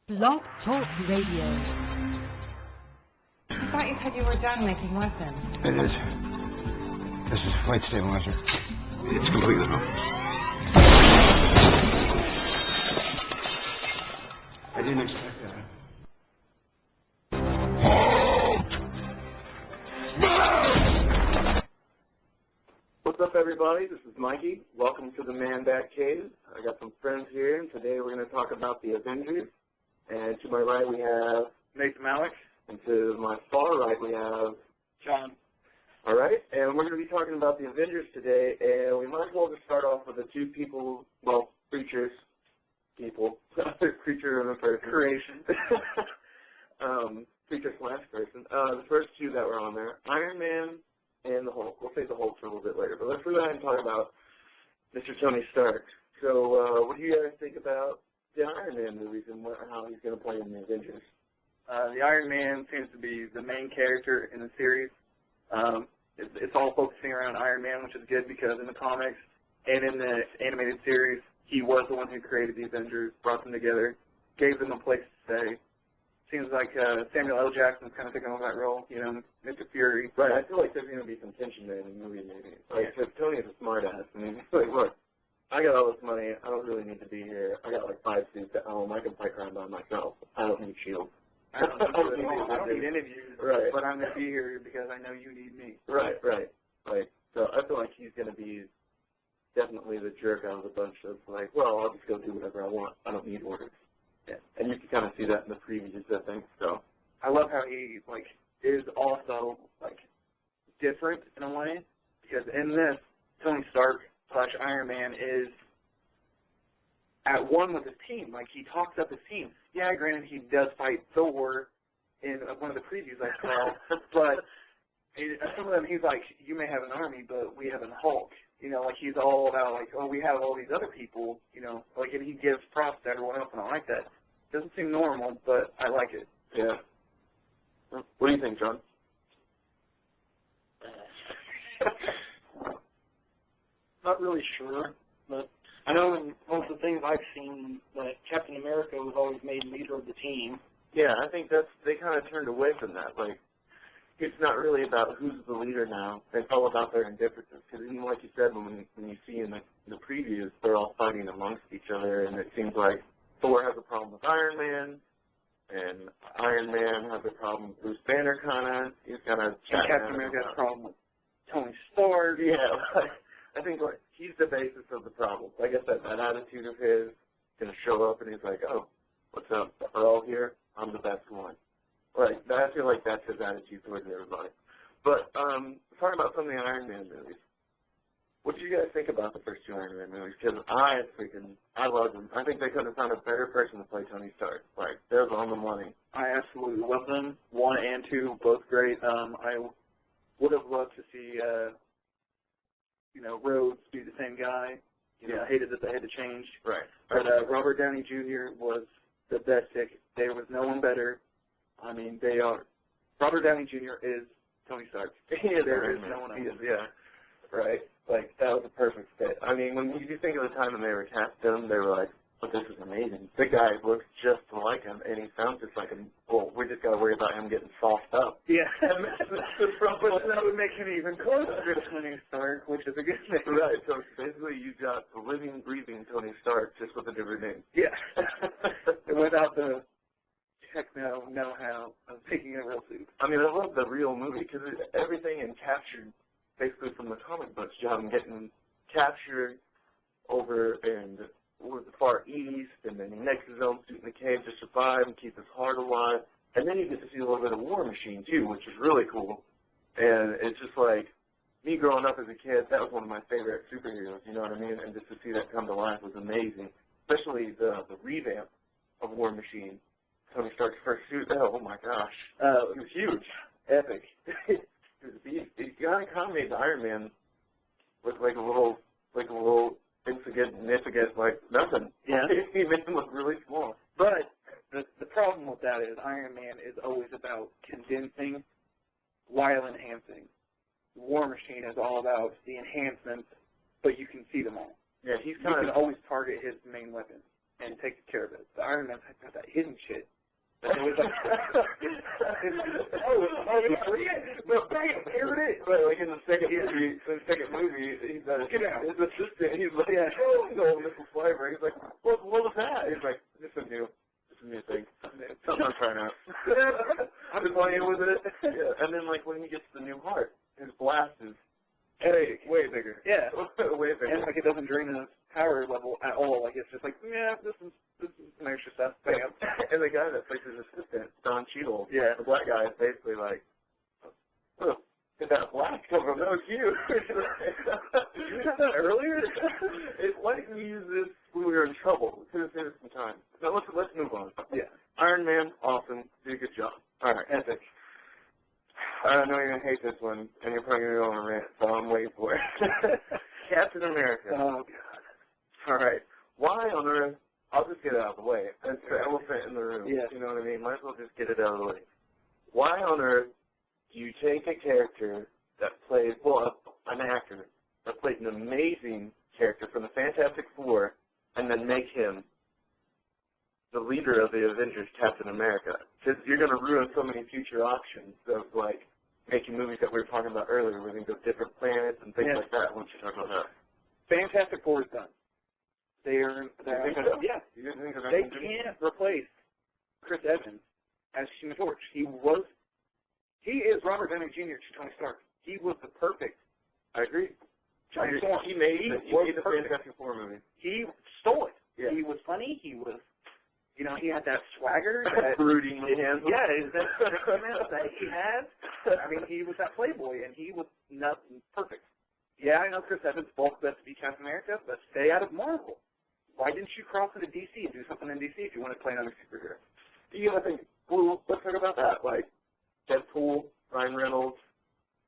Blog Talk Radio. I thought you said you were done making weapons. It is. This is flight stabilizer. It's completely wrong. I didn't expect that. What's up, everybody? This is Mikey. Welcome to the Man Bat Cave. I got some friends here, and today we're going to talk about the Avengers. And to my right, we have Nathan Malik. And to my far right, we have John. All right, and we're going to be talking about the Avengers today, and we might as well just start off with the two people, well, creature and a person. Creation. Creature/person. The first two that were on there, Iron Man and the Hulk. We'll save the Hulk for a little bit later, but let's go ahead and talk about Mr. Tony Stark. So what do you guys think about the Iron Man movies and how he's going to play in the Avengers? The Iron Man seems to be the main character in the series. It's all focusing around Iron Man, which is good because in the comics and in the animated series, he was the one who created the Avengers, brought them together, gave them a place to stay. Seems like Samuel L. Jackson's kind of taking over that role, you know, Mr. Fury. Right, I feel like there's going to be some tension there in the movie, maybe. Like, because Tony is a smart ass. I mean, he's like, look, I got all this money. I don't really need to be here. I got like 5 suits at home. I can fight crime by myself. I don't need shields. I don't need interviews, right. But I'm going to be here because I know you need me. Right. Like, so I feel like he's going to be definitely the jerk out of the bunch of like, well, I'll just go do whatever I want. I don't need orders. Yeah. And you can kind of see that in the previews, I think. So I love how he like is also like different in a way because in this Tony Stark / Iron Man is at one with his team. Like he talks up his team. Yeah, granted he does fight Thor in one of the previews I saw, but some of them he's like, you may have an army, but we have a Hulk. You know, like he's all about like, oh, we have all these other people. You know, like and he gives props to everyone else, and I like that. Doesn't seem normal, but I like it. Yeah. What do you think, John? Not really sure, but I know in most of the things I've seen that Captain America was always made leader of the team. Yeah, I think they kind of turned away from that. Like, it's not really about who's the leader now. It's all about their indifferences. Because even like you said, when you see in the previews, they're all fighting amongst each other, and it seems like Thor has a problem with Iron Man, and Iron Man has a problem with Bruce Banner, kind of. He's kind of Captain America has a problem with Tony Stark. Yeah, I think like he's the basis of the problem. Like I said, that attitude of his is going to show up, and he's like, oh, what's up? We're all here. I'm the best one. Like, I feel like that's his attitude towards everybody. But talking about some of the Iron Man movies, what did you guys think about the first two Iron Man movies? Because I love them. I think they could have found a better person to play Tony Stark. Like, they're on the money. I absolutely love them. 1 and 2, both great. I would have loved to see, Rhodes be the same guy. I hated that they had to change. Right. But Robert Downey Jr. was the best pick. There was no one better. I mean, they are. Robert Downey Jr. is Tony Stark. There is no one else. Yeah. Right. Like, that was a perfect fit. I mean, when you think of the time when they were casting him, they were like, oh, this is amazing. The guy looks just like him, and he sounds just like him. Well, we just got to worry about him getting soft up. Yeah. But that would make him even closer to Tony Stark, which is a good thing. Right. So basically, you got the living, breathing Tony Stark just with a different name. Yeah. Without the techno know-how of making a real suit. I mean, I love the real movie because everything captured basically from the comic books, John getting captured over in the Far East, and then he makes his own suit in the cave to survive and keep his heart alive. And then you get to see a little bit of War Machine, too, which is really cool. And it's just like, me growing up as a kid, that was one of my favorite superheroes, you know what I mean? And just to see that come to life was amazing, especially the revamp of War Machine. Tony Stark's first suit, oh my gosh. It was huge. Epic. He kind of made the Iron Man look like a little insignificant, like nothing. Yeah. He made him look really small. But the problem with that is Iron Man is always about condensing while enhancing. War Machine is all about the enhancements, but you can see them all. Yeah, you can always target his main weapon. and take care of it. The Iron Man's got that hidden shit. That it was like, but bam, here it is. But like in the second movie, he's his assistant. He's like, no, Missile Flavor. He's like, what was that? He's like, this is a new thing. Something I'm trying out. I'm playing with it. Yeah. And then like when he gets the new heart, his blast is way bigger. Yeah, way bigger. and like it doesn't drain his power level at all. Like it's just like, yeah, this is some extra stuff. Bam. And the guy that plays his assistant, Don Cheadle, yeah, the black guy, is basically like, oh, did that black come from? That was you. Did you have that earlier? Why didn't you use this when we were in trouble? We could have saved some time. Now let's move on. Yeah. Iron Man, awesome, did a good job. All right, epic. I know you're gonna hate this one, and you're probably gonna go on a rant, so I'm waiting for it. Captain America. Oh God. All right. Why on earth? I'll just get it out of the way. That's the elephant in the room. Yeah. You know what I mean? Might as well just get it out of the way. Why on earth do you take a character that plays, an actor that played an amazing character from the Fantastic Four, and then make him the leader of the Avengers, Captain America? Because you're going to ruin so many future options of, like, making movies that we were talking about earlier, where they go different planets and things like that. Why don't you talk about that? Fantastic Four is done. They can't replace Chris Evans as Human Torch. He is Robert Downey Jr. to Tony Stark. He was the perfect. I agree. He made the Fantastic Four movie. He stole it. Yeah. He was funny. He was, he had that swagger. That brooding hands. Yeah, that he had. I mean, he was that playboy, and he was not perfect. Yeah, I know Chris Evans bulked best to be Captain America, but stay out of Marvel. Why didn't you cross into DC and do something in DC if you want to play another superhero? You gotta think, well, let's talk about that. Like, Deadpool, Ryan Reynolds,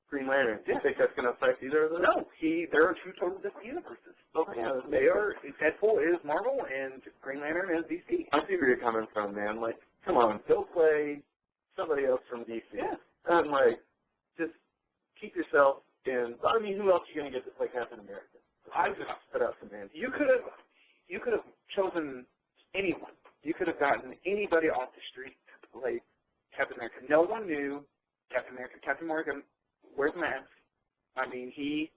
Green Lantern. Do you think that's going to affect either of those? No, there are two total different universes. Oh, yeah. Deadpool is Marvel and Green Lantern is DC. I see where you're coming from, man. Like, come on, go play somebody else from DC. Yeah. And, like, just keep yourself in. I mean, who else are you going to get to play Captain America? I just put out some names. You could have chosen anyone. You could have gotten anybody off the street to play Captain America. No one knew Captain America. Captain America wears a mask. I mean, he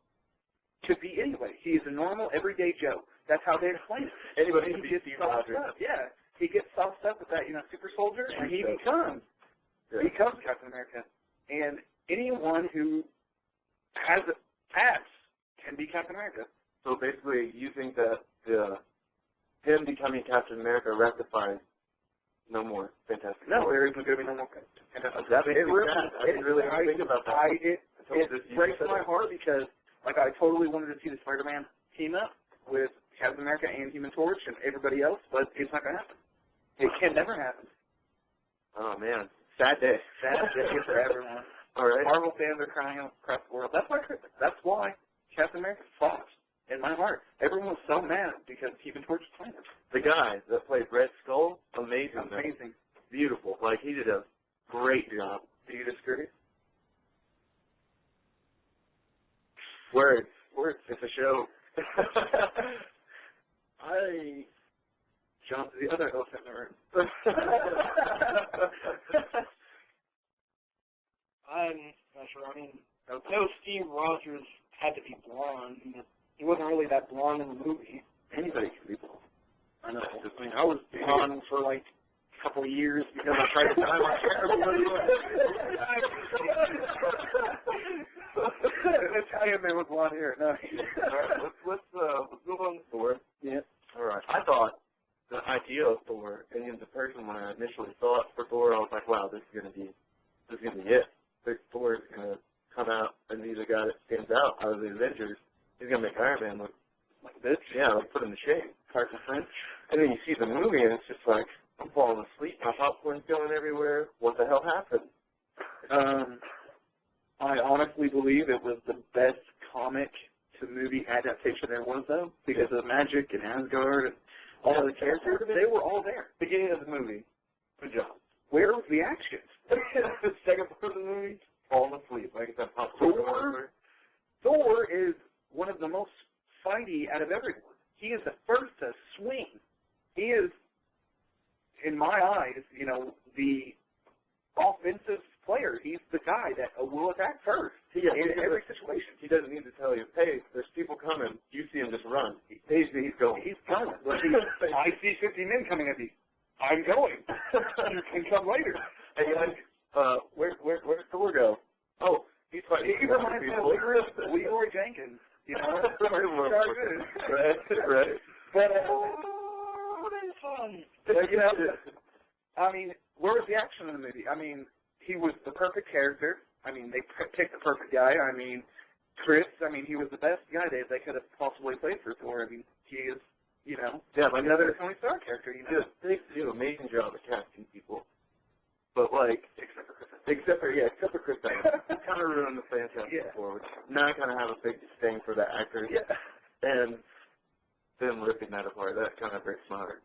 could be anybody. He is a normal, everyday Joe. That's how they explain it. Anybody can be Steve Rogers. Yeah. He gets sauced up with that, super soldier, and he becomes Captain America. And anyone who has abs can be Captain America. So basically, you think that him becoming Captain America rectifies no more Fantastic Four? No, there isn't going to be no more Fantastic Four. I didn't really think about that. It breaks my heart because, I totally wanted to see the Spider-Man team up with Captain America and Human Torch and everybody else, but it's not going to happen. It can never happen. Oh, man. Sad day. Sad day for everyone. All right. Marvel fans are crying out across the world. That's why Captain America fought in my heart. Everyone was so mad because Human Torch was playing it. The guy that played Red Skull, amazing. Amazing. Beautiful. He did a great job. Do you disagree? Words. It's a show. I jumped the other elephant in the room. I'm not sure. I mean, no, Steve Rogers had to be blonde. He wasn't really that blonde in the movie. Anybody can be blonde. I know. I was blonde for a couple of years because I tried to dye my hair. Italian man with blonde hair. No. All right, let's move on to Thor. Yeah. All right. I thought the idea of Thor, and the person when I initially saw it for Thor, I was like, wow, this is gonna be it. Thor is gonna come out and be the guy that stands out of the Avengers. He's gonna make Iron Man look like this. Yeah, put him to shame. Carson French. And then you see the movie, and it's just like, I'm falling asleep. My popcorn's going everywhere. What the hell happened? I honestly believe it was the best comic to movie adaptation there was, though, because of magic and Asgard and all of the characters. They were all there. Beginning of the movie. Good job. Where was the action? The second part of the movie, falling asleep. Like I said, popcorn. Thor is one of the most fighty out of everyone. He is the first to swing he is, in my eyes, you know, the offensive player. He's the guy that will attack first in every situation. He doesn't need to tell you, hey, there's people coming. You see him, just run. He's going. He's coming. I see 50 men coming at me. I'm going. You can come later. And you're like, where's Thor go? Oh, he's fighting. He reminds me of Leroy Jenkins. You know, right. But it's fun. But, you know, I mean, where was the action in the movie? I mean, he was the perfect character. I mean, they picked the perfect guy. I mean, Chris, I mean, he was the best guy they could have possibly played for Thor. I mean, he is, you know, like another Tony Stark character, you know. They do an amazing job of casting people. But, like, except for Chris Evans. Kind of ruined the Fantastic Four, which now I kind of have a big disdain for that actor. Yeah. And them ripping that apart, that kind of breaks my heart.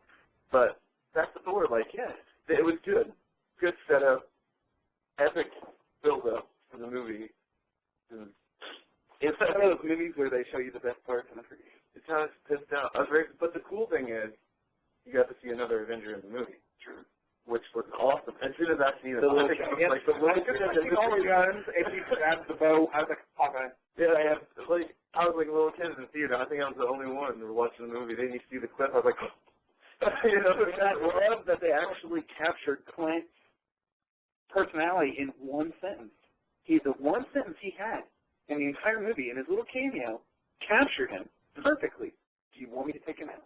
But that's the Thor, like, it was good. Good setup, epic build-up for the movie. It's one of those movies where they show you the best parts and it's kind of pissed out. But the cool thing is, you got to see another Avenger in the movie. True. Which was awesome. As soon as I seen it, all the guns, and he grabbed the bow. I was like, okay. Yeah, I was like a little kid in the theater. I think I was the only one who was watching the movie. Then you see the clip, I was like, you know, I love that they actually captured Clint's personality in one sentence. The one sentence he had in the entire movie, in his little cameo, captured him perfectly. Do you want me to take him out?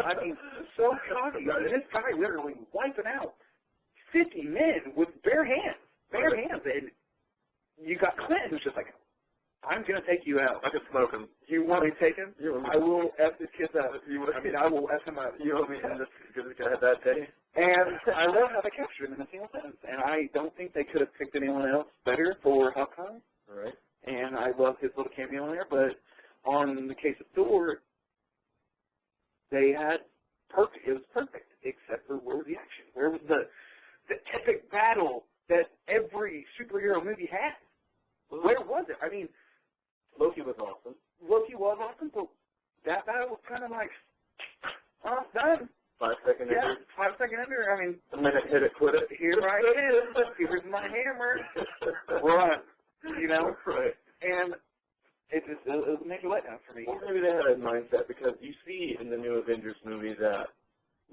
I mean, so cocky. I mean, this guy literally wiping out 50 men with bare hands. And you got Clint who's just like, I'm going to take you out. I could smoke him. You want me to take him? I will F this kid up. I will F him up. You want me to just because this guy had that day? And I love how they captured him in a single sentence. And I don't think they could have picked anyone else better for Hawkeye. Right. And I love his little cameo in there. But on the case of Thor, they had perfect. It was perfect, except for where was the action? Where was the epic battle that every superhero movie has? Where was it? I mean, Loki was awesome. But that battle was kind of like, done. 5 second ender. 5 second ender. I mean, a minute, hit it, quit it. Here I am. Here's my hammer. Run. You know? Right. And it was a major letdown for me. Well, maybe they had a mindset because you see in the new Avengers movie that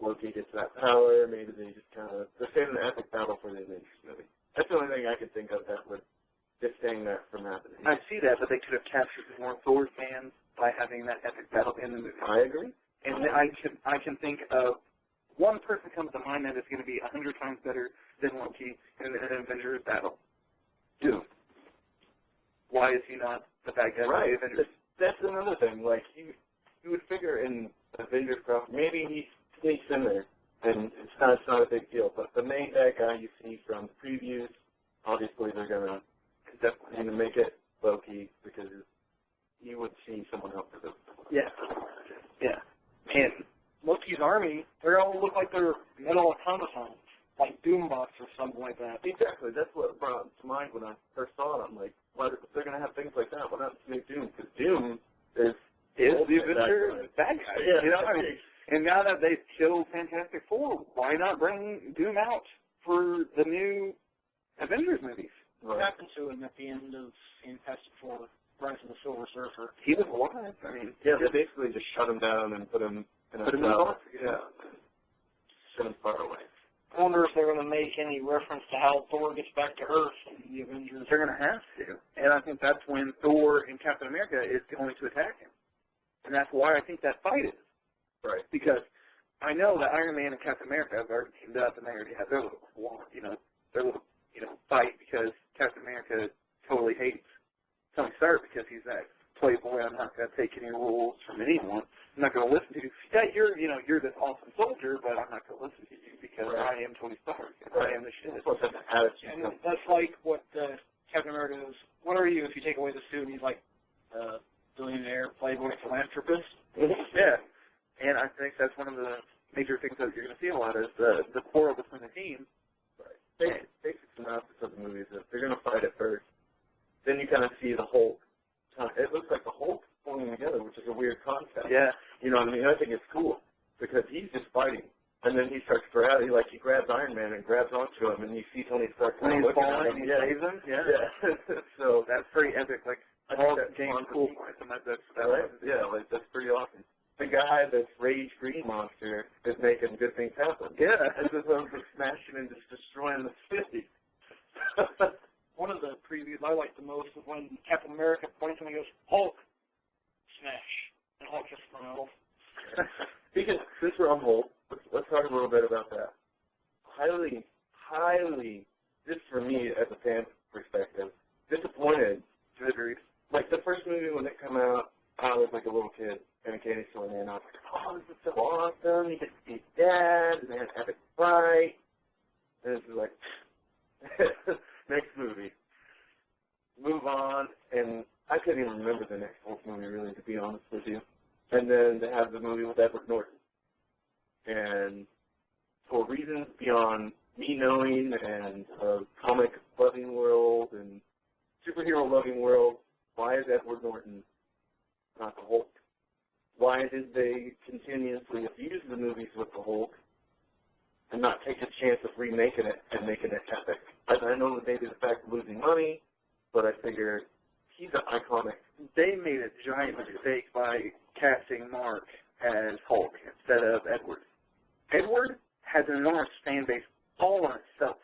Loki gets that power. Maybe they just kind of they're saving the epic battle for the Avengers movie. That's the only thing I could think of that would disdain that from happening. I see that, but they could have captured more Thor fans by having that epic battle in the movie. I agree. And I can think of one person comes to mind that is going to be 100 times better than Loki in an Avengers battle. Doom. Why is he not the bad guy? Right. Of the Avengers? That's another thing. Like you would figure in Avengers crowd, maybe he sneaks in there, and it's not a big deal. But the main bad guy you see from the previews, obviously they're gonna make it Loki because you would see someone else with it. Yeah. Yeah. And Loki's army, they all look like they're metal automatons, like Doombots or something like that. Exactly. That's what brought to mind when I first saw it. I'm like, well, if they're going to have things like that, why not make Doom? Because Doom is the Avenger bad guy. Yeah. You know, I mean, and now that they've killed Fantastic Four, why not bring Doom out for the new Avengers movies? What happened to him at the end of Fantastic Four, Rise of the Silver Surfer? He was alive. I mean, yeah, they basically just shut him down and put him in a cell. Yeah. Sent him far away. I wonder if they're going to make any reference to how Thor gets back to Earth in the Avengers. They're going to have to. And I think that's when Thor and Captain America is going to attack him. And that's why I think that fight is. Right. Because I know that Iron Man and Captain America have already teamed up and they already have their little war, their little, fight because Captain America totally hates Tony Stark because he's that playboy. I'm not going to take any rules from anyone. I'm not going to listen to you. Yeah, you're this awesome soldier, but I'm not going to listen to you because I am Tony Stark. I am the shit. And that's like what Captain America is. What are you if you take away the suit? And he's like billionaire, playboy, philanthropist. Yeah. And I think that's one of the major things that you're going to see a lot is the quarrel between the teams. Right. Basic synopsis of the movie is that they're going to fight at first. Then you kind of see the Hulk. It looks like the Hulk pulling together, which is a weird concept. Yeah. You know what I mean? I think it's cool because because he's just fighting. And then he starts grabbing, like he grabs Iron Man and grabs onto him, and you see Tony Stark When he's looking at falling, him. he saves him. Yeah. So that's pretty epic. Like, I all think that's James fun. Cool points, and that's Right? Yeah, like that's pretty awesome. The guy that's Rage Green Monster is making good things happen. Yeah. As opposed to smashing and just destroying the city. One of the previews I like the most is when Captain America points and he goes, Hulk, smash, and Hulk just smiles. Because since we're on hold, let's talk a little bit about that. Highly, just for me as a fan perspective, disappointed. Like the first movie when it came out, I was like a little kid in a candy store, and I was like, oh, this is so awesome. You get to see his dad, and they had an epic fight. And this is like, next movie. Move on, and I couldn't even remember the next Hulk movie, really, to be honest with you. And then they have the movie with Edward Norton. And for reasons beyond me knowing and a comic-loving world and superhero-loving world, why is Edward Norton not the Hulk? Why did they continuously abuse the movies with the Hulk and not take a chance of remaking it and making it epic? I know that maybe the fact of losing money, but I figure he's an iconic. They made a giant mistake by casting Mark as Hulk instead of Edward. Edward has an enormous fan base all on itself.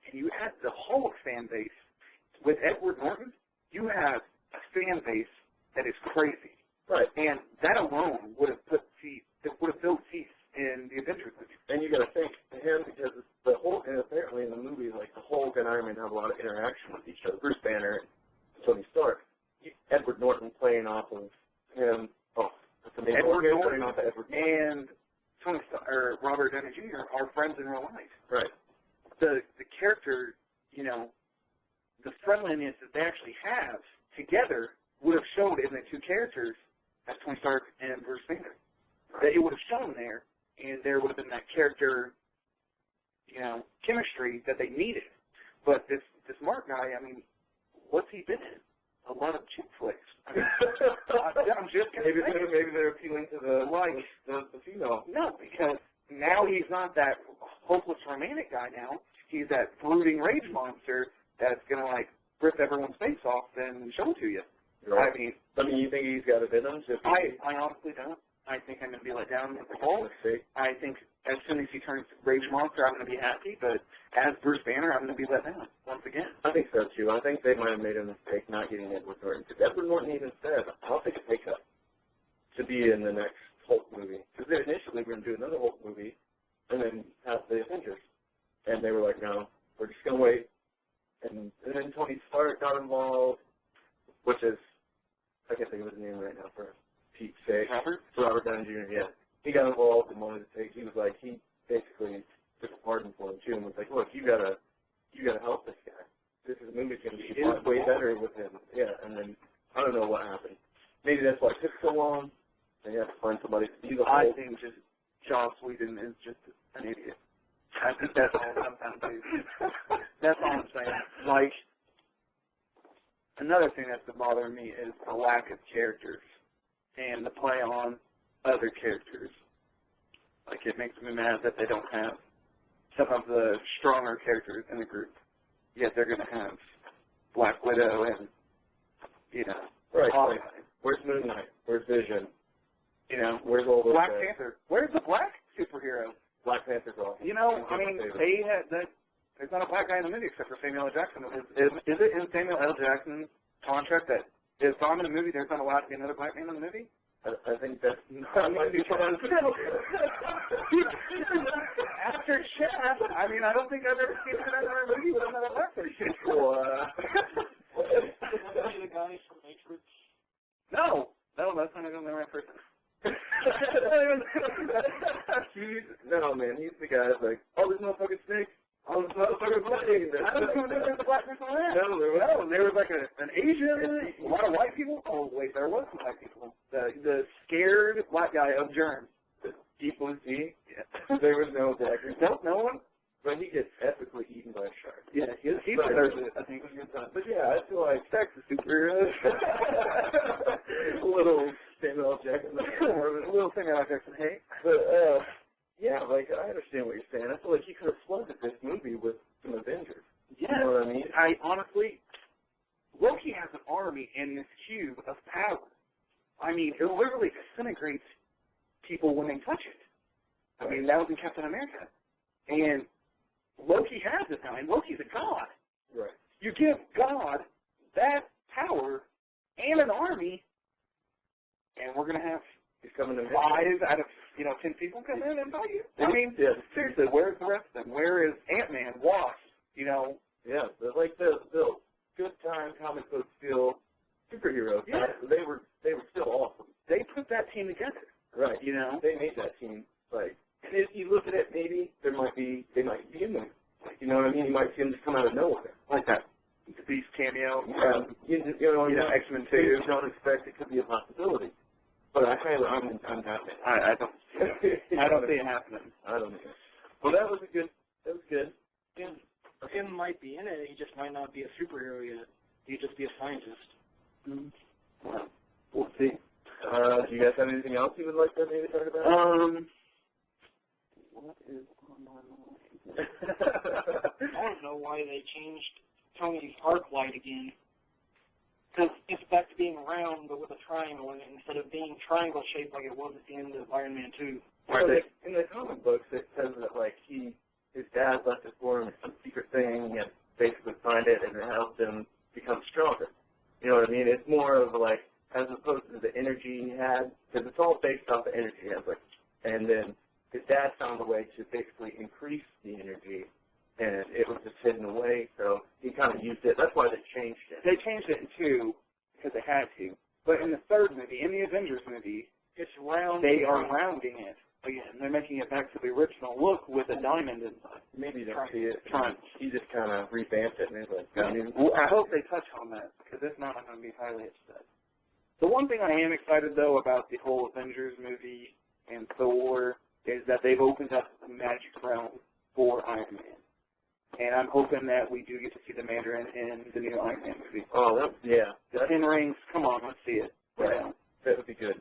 And you add the Hulk fan base with Edward Norton, you have a fan base that is crazy. Right. And that alone would have built teeth in the Avengers movie. And you got to think to him because the Hulk, and apparently in the movie, like the Hulk and Iron Man have a lot of interaction with each other. Bruce Banner and Tony Stark. Edward Norton playing off of him. Oh, that's amazing. Edward Norton off of Edward and Tony Stark, or Robert Downey Jr. are friends in real life. Right. The character, you know, the friendliness that they actually have together would have showed in the two characters as Tony Stark and Bruce Banner. That it would have shown there, and there would have been that character, you know, chemistry that they needed. But this Mark guy, I mean, what's he been in? A lot of chick flicks. I mean, I'm just maybe they're appealing to the female. No, because now he's not that hopeless romantic guy. Now he's that brooding rage monster that's gonna like rip everyone's face off and show it to you. Right. I mean, you think he's got it in him? I honestly don't. I think I'm going to be let down with the Hulk. I think as soon as he turns Rage Monster, I'm going to be happy. But as Bruce Banner, I'm going to be let down once again. I think so, too. I think they might have made a mistake not getting Edward Norton. Because Edward Norton even said, I'll take a pay cut to be in the next Hulk movie. Because initially we were going to do another Hulk movie and then have the Avengers. And they were like, no, we're just going to wait. And then Tony Stark got involved, which is, I can't think of his name right now for Pete's sake. Robert Downey Jr., yeah. He got involved and wanted to take, he was like, he basically took a pardon for him too and was like, look, you gotta help this guy. This movie's gonna be way better with him. Yeah, and then I don't know what happened. Maybe that's why it took so long. They have to find somebody to be the Hulk. I think just Joss Whedon is just an idiot. I think that's all sometimes too. That's all I'm saying. Like, another thing that's been bothering me is the lack of characters and the play on other characters. Like, it makes me mad that they don't have some of the stronger characters in the group. Yet they're going to have Black Widow and, you know, right. Where's Moon Knight? Where's Vision? You know, where's all those Black guys? Panther? Where's the black superhero? Black Panther's awesome. You know, I mean, they had that. There's not a black guy in the movie except for Samuel L. Jackson. Is it in Samuel L. Jackson's contract that if I'm in a movie, there's not allowed to be another black man in the movie? I think that's not might be fun. After Chef, I mean, I don't think I've ever seen another movie with another black person. The guy from Matrix. No, that's not even the right person. No, man, he's the guy that's like, oh, this motherfucking snake. Oh, this motherfucking snake. I don't know if there was a black person on that. No, there was like an Asian, a lot of white people. Oh, wait, there was some white people. The scared black guy of germs. Deep Blue Sea? Yeah. There was no black. No one? But he gets epically eaten by a shark. Yeah, he deserves it. I think it was a good time. But yeah, I feel like sex is superheroes. A little Samuel L. Jackson. A little Samuel L. Jackson hate. But, at this movie with some Avengers. Yes. You know what I mean? I honestly, Loki has an army in this cube of power. I mean, it literally disintegrates people when they touch it. I mean, that was in Captain America. And Loki has it now, and Loki's a god. Right. You give God that power and an army, and we're going to have He's coming to 5 out of 10 people come in and fight you. I mean, yeah. seriously, where's the rest of them? Where is Ant-Man, Wasp, Yeah, they're like the good time comic book feel superheroes. Yeah. They were still awesome. They put that team together. Right. They made that team. Like, and if you look at it, maybe they might be in there. You know what I mean? You might see them just come out of nowhere. Like that Beast cameo. X-Men 2. You don't expect it could be a possibility. But I'm not. I don't see it happening. I don't either. Well, that was good. Tim might be in it. He just might not be a superhero yet. He'd just be a scientist. Mm-hmm. Well, we'll see. Do you guys have anything else you would like to maybe talk about? What is on my mind? I don't know why they changed Tony's arc light again. Because it's back to being round, but with a triangle in it, instead of being triangle-shaped like it was at the end of Iron Man 2. So in the comic books, it says that, like, his dad left it for him, it's some secret thing, and basically find it, and it helped him become stronger. You know what I mean? It's more of, like, as opposed to the energy he had, because it's all based off the energy he has, like, and then his dad found a way to basically increase the energy, and it was just hidden away, so he kind of used it. That's why they changed it. They changed it in 2 because they had to. But in the 3rd movie, in the Avengers movie, It's round. they are rounding it again. They're making it back to the original look with a diamond inside. Maybe you don't see it. Trying. He just kind of revamped it, and it's like, Well, I hope they touch on that, because if not, I'm going to be highly upset. The one thing I am excited, though, about the whole Avengers movie and Thor is that they've opened up the magic realm for Iron Man. And I'm hoping that we do get to see the Mandarin in the new Iron Man movie. oh, yeah. The 10 Rings, come on, let's see it. Right. That would be good.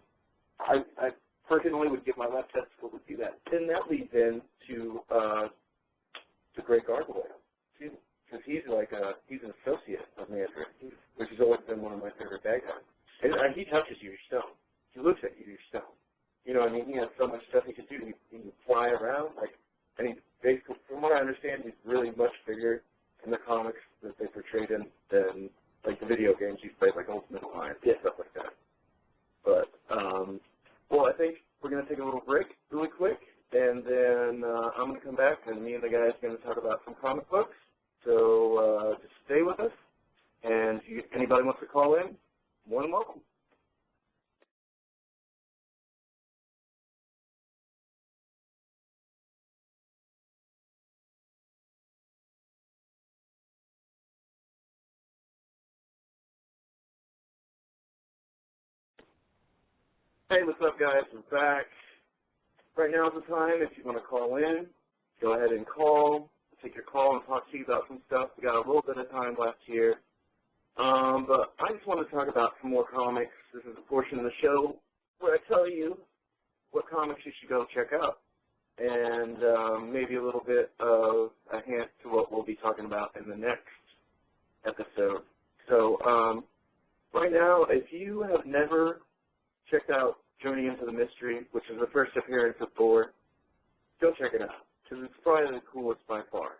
I personally would give my left testicle to see that. Then that leads into the Great Gargoyle, too. Because he's an associate of Mandarin, which has always been one of my favorite bad guys. And he touches you, you're stoned. He looks at you, you're stoned. You know what I mean? He has so much stuff he can do. He can fly around, and he basically, from what I understand, he's really much bigger in the comics that they portrayed him than, like, the video games he's played, like Ultimate Alliance, stuff like that. But, well, I think we're going to take a little break really quick, and then I'm going to come back, and me and the guys are going to talk about some comic books. So just stay with us, and if anybody wants to call in, more than welcome. Hey, what's up, guys? We're back. Right now is the time. If you want to call in, go ahead and call. Take your call and talk to you about some stuff. We got a little bit of time left here. But I just want to talk about some more comics. This is a portion of the show where I tell you what comics you should go check out. And maybe a little bit of a hint to what we'll be talking about in the next episode. So right now, if you have never checked out Journey into the Mystery, which is the first appearance of Thor, go check it out, because it's probably the coolest by far.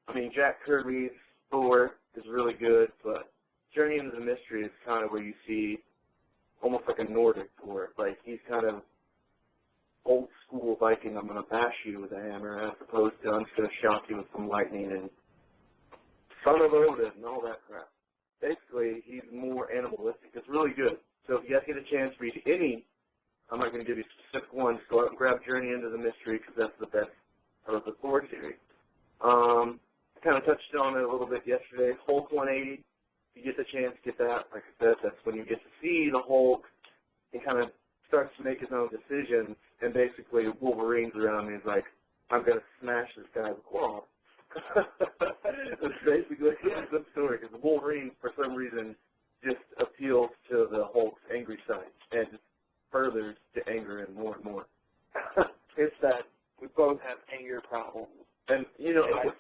I mean, Jack Kirby's Thor is really good, but Journey into the Mystery is kind of where you see almost like a Nordic Thor. Like, he's kind of old school Viking, I'm going to bash you with a hammer, as opposed to I'm just going to shock you with some lightning and son of Odin and all that crap. Basically, he's more animalistic. It's really good. So if you guys get a chance, read any, I'm not going to give you specific ones, go out and grab Journey into the Mystery, because that's the best out of the Thor series. I kind of touched on it a little bit yesterday. Hulk 180, if you get the chance, get that. Like I said, that's when you get to see the Hulk. He kind of starts to make his own decisions, and basically Wolverine's around and he's like, I'm going to smash this guy with claws. That's basically the story, because Wolverine, for some reason, just appeals to the Hulk's angry side and just furthers to anger him more and more. It's that we both have anger problems. And, you know, I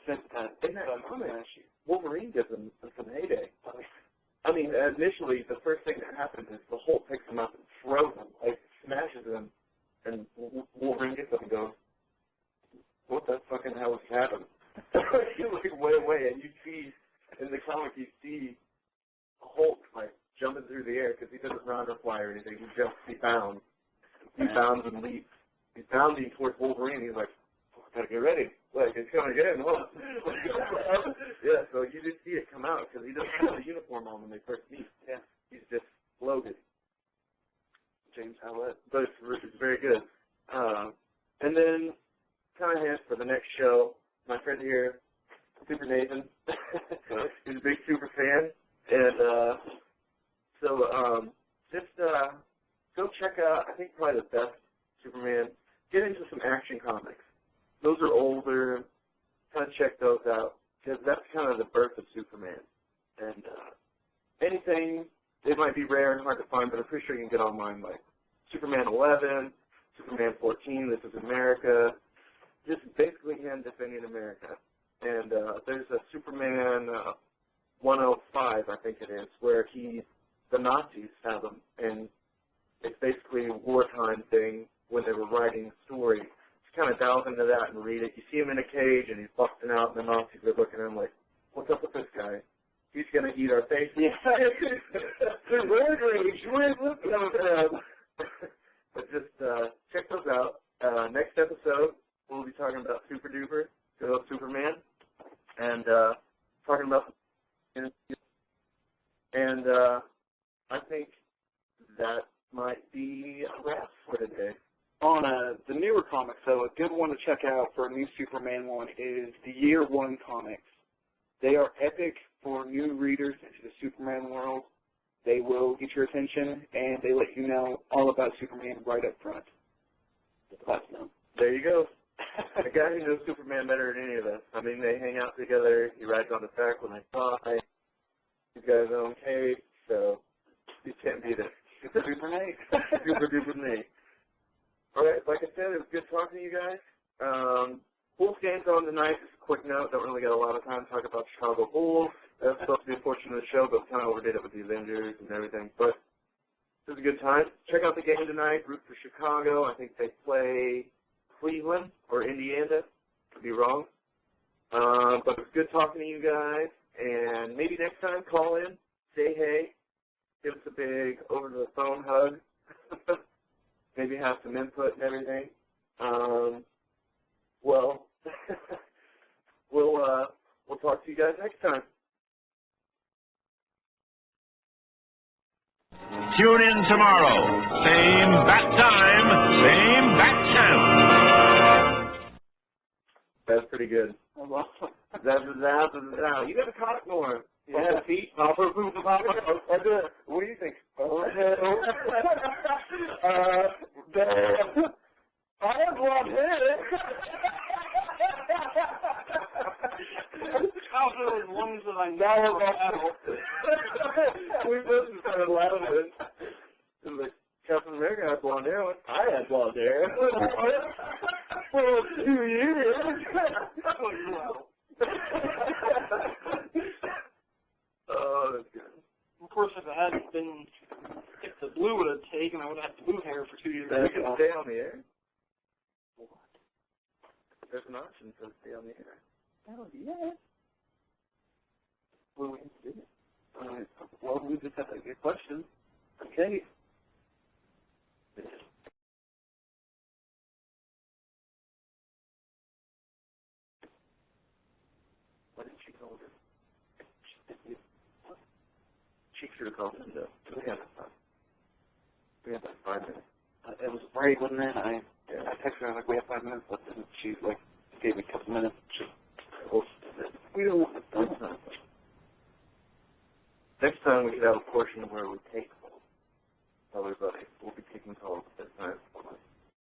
You look way away, and you see, in the comic, you see Hulk, like, jumping through the air, because he doesn't run or fly or anything. He bounds. He bounds and leaps. He's bounding towards Wolverine. He's like, gotta get ready. Like, it's coming again. Yeah, so you just see it come out, because he doesn't have the uniform on when they first meet. Yeah. He's just loaded. James Howlett. But it's very good. And then, kind of hint for the next show, my friend here, Super Nathan, he's a big Super fan. And just go check out, I think probably the best Superman. Get into some Action Comics. Those are older. Kind of check those out, because that's kind of the birth of Superman. And anything, it might be rare and hard to find, but I'm pretty sure you can get online, like Superman 11, Superman 14, This is America. Just basically him defending America. And there's a Superman 105, I think it is, where the Nazis have him, and it's basically a wartime thing when they were writing the story. Just kind of delve into that and read it. You see him in a cage, and he's busting out, and the Nazis are looking at him like, what's up with this guy? He's going to eat our faces. Yeah. They're But just check those out. Next episode, we'll be talking about Super Duper, Good Old Superman, and talking about, and I think that might be a wrap for today. On the newer comics, though, a good one to check out for a new Superman one is the Year One comics. They are epic for new readers into the Superman world. They will get your attention, and they let you know all about Superman right up front. There you go. A guy who knows Superman better than any of us. I mean, they hang out together. He rides on the track when they fly. He's got his own cape, so he can't beat it. Super Nate. Super duper Nate. All right, like I said, it was good talking to you guys. Bulls game's on tonight. Just a quick note. Don't really get a lot of time to talk about Chicago Bulls. That's supposed to be a portion of the show, but kind of overdid it with the Avengers and everything. But it was a good time. Check out the game tonight. Root for Chicago. I think they play Cleveland or Indiana. Could be wrong. But it was good talking to you guys. And maybe next time, call in, say hey, give us a big over-the-phone hug. Maybe have some input and everything. Well, we'll talk to you guys next time. Tune in tomorrow. Same bat time, same bat channel. That's pretty good. You got to talk more. Yeah. Feet. What do you think? I have blonde hair. Confident in ones that I know about. We both started laughing. Like, Captain America had blonde hair. I had blonde hair. For 2 years. Oh, that's good. Of course, if it hadn't been, if the blue would have taken, I would have had blue hair for 2 years. You can stay on the air. What? There's an option to stay on the air. Oh, yeah. What do we have to do? Well, we just have to get questions. Okay. What did she call it? She should have called it, though. We have like 5 minutes. It was right, wasn't it? I texted her, like, we have 5 minutes left, and she, like, gave me a couple minutes. We don't want to. Next time we could have a portion where we take calls. Everybody, we'll be taking calls at this time.